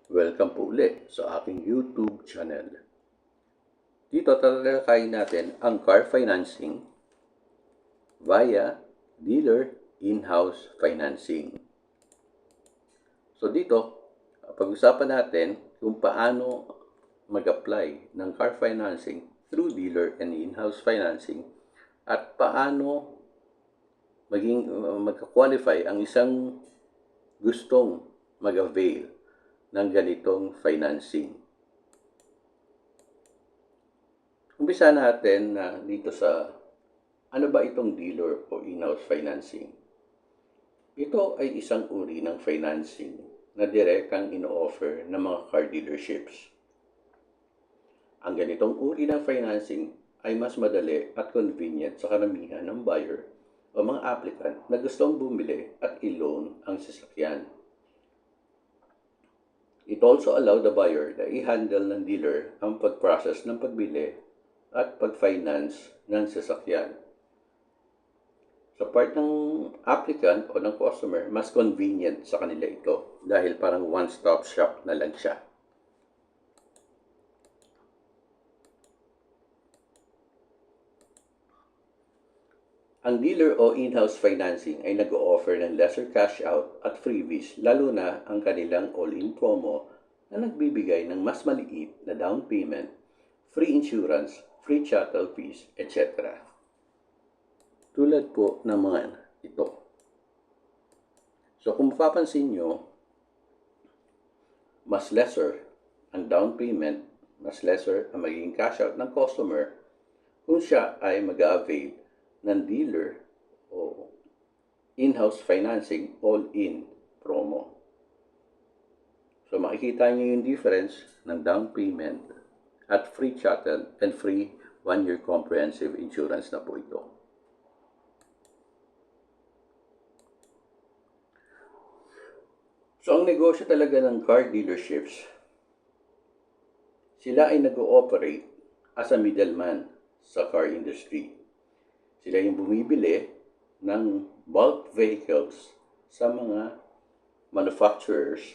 Welcome po ulit sa aking YouTube channel. Dito tatalakayin natin ang car financing via dealer in-house financing. So dito, pag-usapan natin kung paano mag-apply ng car financing through dealer and in-house financing at paano magka-qualify ang isang gustong mag-avail ng ganitong financing. Umpisa natin dito sa ano ba itong dealer o in-house financing? Ito ay isang uri ng financing na direktang ino-offer ng mga car dealerships. Ang ganitong uri ng financing ay mas madali at convenient sa karamihan ng buyer o mga applicant na gustong bumili at i-loan ang sasakyan. It also allows the buyer na i-handle ng dealer ang pag-process ng pagbili at pag-finance ng sasakyan. Sa part ng applicant o ng customer, mas convenient sa kanila ito dahil parang one-stop shop na lang siya. Ang dealer o in-house financing ay nag-o-offer ng lesser cash out at freebies, lalo na ang kanilang all-in promo na nagbibigay ng mas maliit na down payment, free insurance, free chattel fees, etc. Tulad po ng mga ito. So kung mapapansin nyo, mas lesser ang down payment, mas lesser ang magiging cash out ng customer kung siya ay mag-avail ng dealer o in-house financing all-in promo. So makikita nyo yung difference ng down payment at free chattel and free 1-year comprehensive insurance na po ito. So ang negosyo talaga ng car dealerships, sila ay nag-ooperate as a middleman sa car industry. Sila yung bumibili ng bulk vehicles sa mga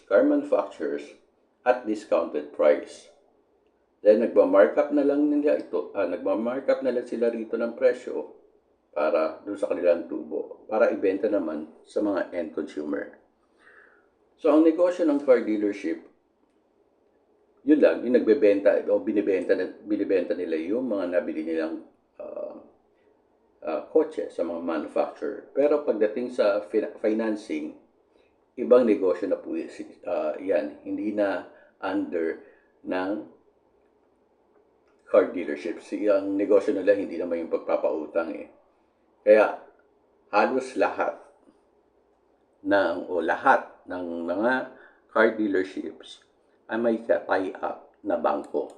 car manufacturers at discounted price. Then nagma-markup na lang sila rito ng presyo para doon sa kanilang tubo, para ibenta naman sa mga end consumer. So ang negosyo ng car dealership, yun lang, yung nagbebenta o binibenta nila yung mga nabili nilang kotse sa mga manufacturer. Pero pagdating sa financing, ibang negosyo na po yan. Hindi na under ng car dealerships. Ang negosyo nila hindi naman yung pagpapautang eh. Kaya halos lahat ng mga car dealerships ay may tie-up na bangko.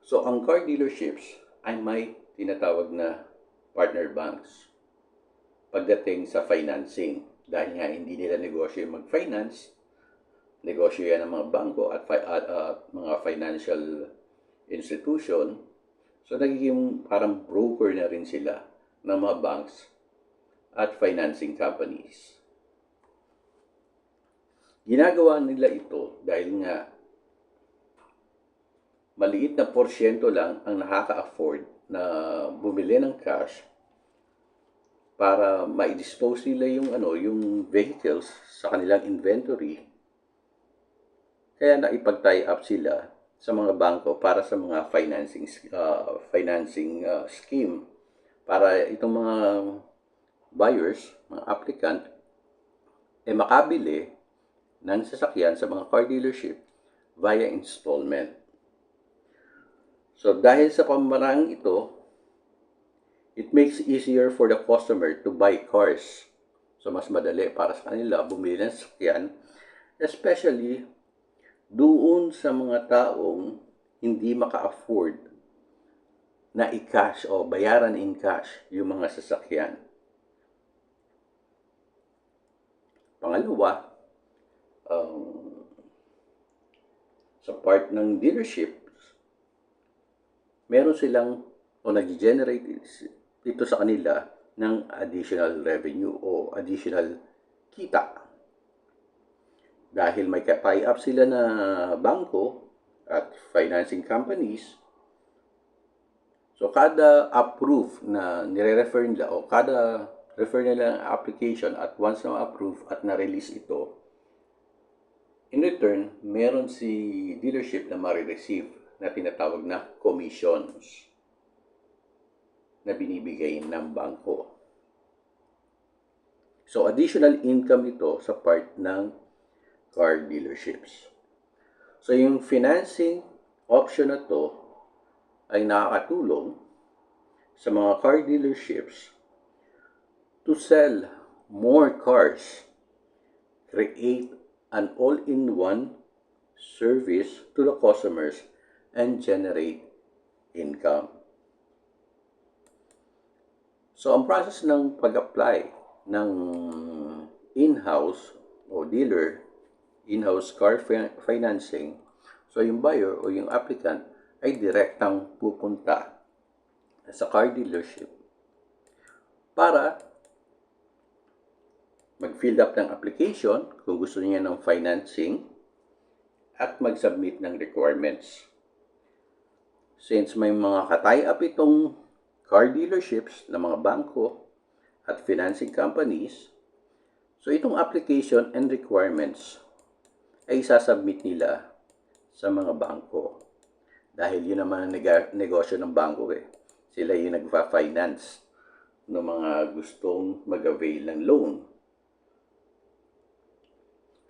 So ang car dealerships ay may tinatawag na partner banks pagdating sa financing. Dahil nga hindi nila negosyo yung mag-finance, negosyo yan ng mga bangko at mga financial institution. So nagiging parang broker na rin sila ng mga banks at financing companies. Ginagawa nila ito dahil nga maliit na porsyento lang ang nakaka-afford na bumili ng cash para ma-dispose nila yung vehicles sa kanilang inventory. Kaya naipag-tie up sila sa mga bangko para sa mga financing scheme para itong mga buyers, mga applicant, makabili ng sasakyan sa mga car dealership via installment. So dahil sa pamamaraan ito, it makes easier for the customer to buy cars. So mas madali para sa kanila bumili ng sasakyan, especially doon sa mga taong hindi maka-afford na i-cash o bayaran in cash yung mga sasakyan. Pangalawa, sa part ng dealership, meron silang o nag-generate ito sa kanila ng additional revenue o additional kita. dahil may tie-up sila na bangko at financing companies, so kada approve na nire-refer nila o kada refer nila ng application at once na approve at na-release ito, in return, meron si dealership na marireceive na tinatawag na commissions na binibigay ng bangko. So, additional income ito sa part ng car dealerships. So, yung financing option na to ay nakakatulong sa mga car dealerships to sell more cars, create an all-in-one service to the customers, and generate income. So, ang process ng pag-apply ng in-house o dealer, in-house car financing, so yung buyer o yung applicant ay direktang pupunta sa car dealership para mag-fill up ng application kung gusto niya ng financing at mag-submit ng requirements. Since may mga ka-tie-up itong car dealerships na mga bangko at financing companies, so itong application and requirements ay isasubmit nila sa mga bangko. Dahil yun naman ang negosyo ng bangko eh. Sila yung nagpa-finance ng mga gustong mag-avail ng loan.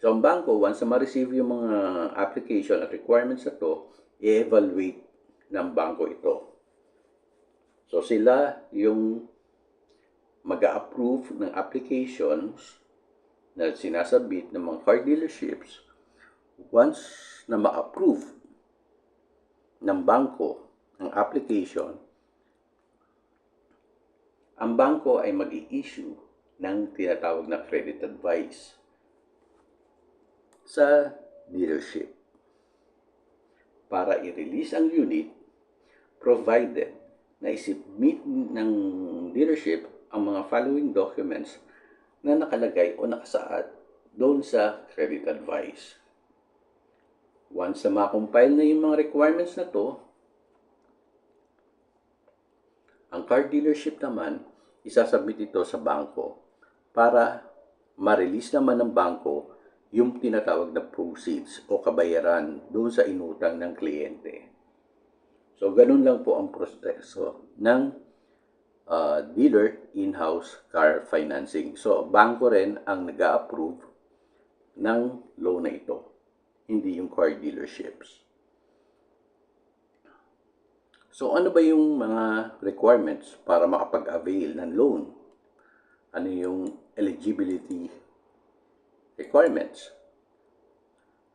So, ang bangko, once na ma-receive yung mga application at requirements na to, i-evaluate ng bangko ito. So, sila yung mag-a-approve ng applications na sinasabit ng mga car dealerships. Once na ma-approve ng bangko ang application, ang bangko ay mag-i-issue ng tinatawag na credit advice sa dealership para i-release ang unit provided na i-submit ng dealership ang mga following documents na nakalagay o nakasaad doon sa credit advice. Once na ma-compile na yung mga requirements na to, ang car dealership naman, isasubmit ito sa bangko para ma-release naman ng bangko yung tinatawag na proceeds o kabayaran doon sa inutang ng kliyente. So, ganun lang po ang proseso ng dealer in-house car financing. So, bangko rin ang nag-a-approve ng loan na ito, hindi yung car dealerships. So, ano ba yung mga requirements para makapag-avail ng loan? Ano yung eligibility requirements?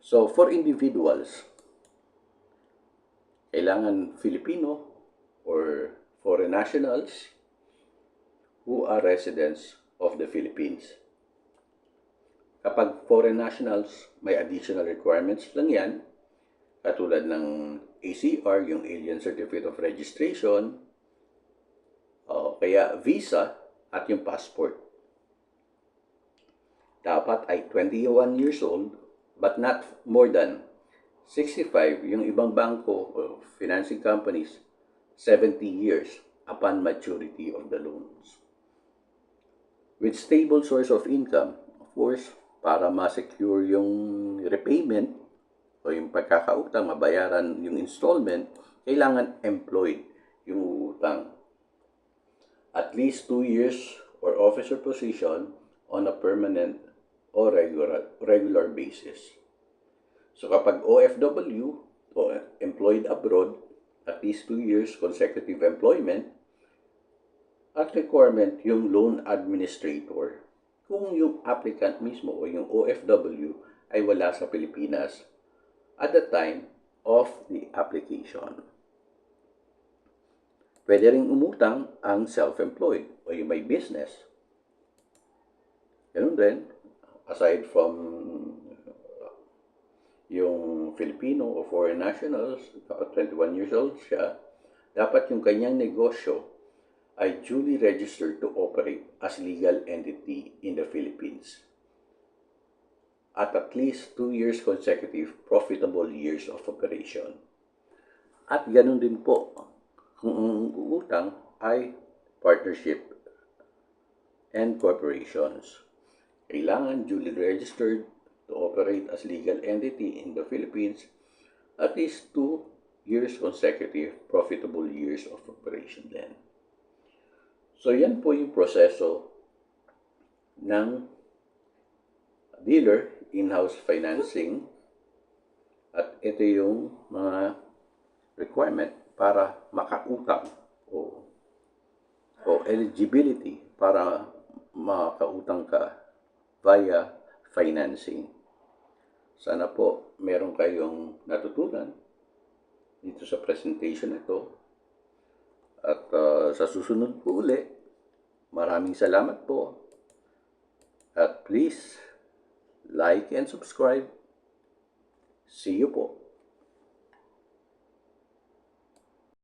So, for individuals, kailangan Filipino or foreign nationals who are residents of the Philippines. Kapag foreign nationals, may additional requirements lang yan, katulad ng ACR, yung Alien Certificate of Registration, o kaya visa at yung passport. Dapat ay 21 years old, but not more than 65, yung ibang bangko o financing companies, 70 years upon maturity of the loans. With stable source of income, of course, para ma-secure yung repayment o yung pagkakautang, mabayaran yung installment, kailangan employed yung utang. At least 2 years or officer position on a permanent o regular basis. So kapag OFW o employed abroad, at least 2 years consecutive employment, at requirement yung loan administrator kung yung applicant mismo o yung OFW ay wala sa Pilipinas at the time of the application. Pwede ring umutang ang self-employed o yung may business. Ganun din, aside from yung Filipino o foreign nationals, kapag 21 years old siya, dapat yung kanyang negosyo ay duly registered to operate as legal entity in the Philippines. at least 2 years consecutive profitable years of operation. At ganun din po, kung ang utang ay partnership and corporations. Kailangan duly registered to operate as legal entity in the Philippines at least 2 years consecutive profitable years of operation din. So yan po yung proseso ng dealer in-house financing at ito yung mga requirement para makautang o eligibility para makautang ka via financing. Sana po meron kayong natutunan dito sa presentation ito. At sa susunod po uli, maraming salamat po. At please, like and subscribe. See you po.